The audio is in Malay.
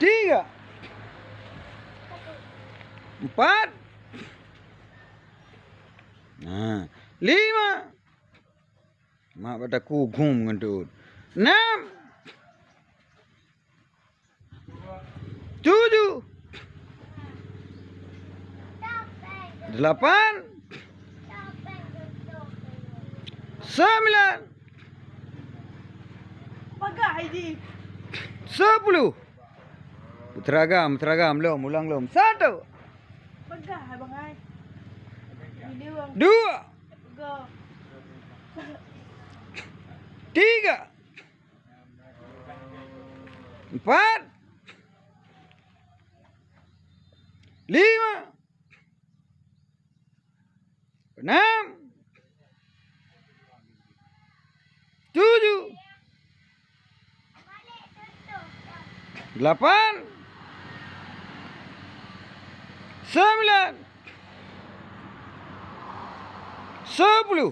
Tiga. Empat. Nah, lima. Mak pada kugum ngentut. Enam. Tujuh. Delapan. Sembilan. Pagai di. 10. Teragam, lom, ulang lom. 1. Pagai bangai. Ini bang. 2. Go. 3. 4. 5. 6. 7. 8. 9. 10.